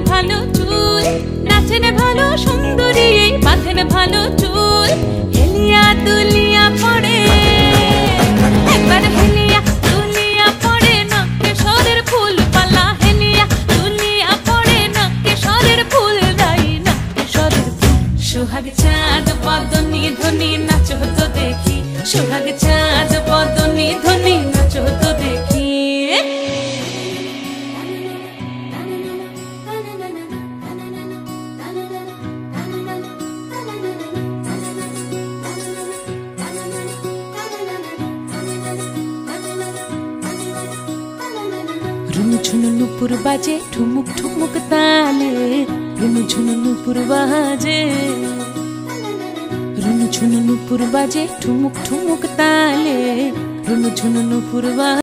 ভালো চুল, নাচেন ভালো সুন্দরী, বাঁধেন ভালো চুল, হেলিয়া দুলিয়া পড়ে, একবার হেলিয়া দুলিয়া পড়ে, নাকে সরের ফুল পালা, হেলিয়া দুলিয়া পড়ে, নাকে সরের ফুল দাই, নাকে সরের ফুল। সোহাগ চাঁদ বদনি ধ্বনি নাচ হতো দেখি, সোহাগ চাঁদ বদনি ধ্বনি নাচ হতো দেখি। रुनु झुनु नुपुर बाजे ठुमुक ठुमुक ताले, रुनु झुनु नुपुर बाजे, रुनु झुनु नुपुर बाजे ठुमुक ठुमुक ताले, रुनु झुनु नुपुर बाजे।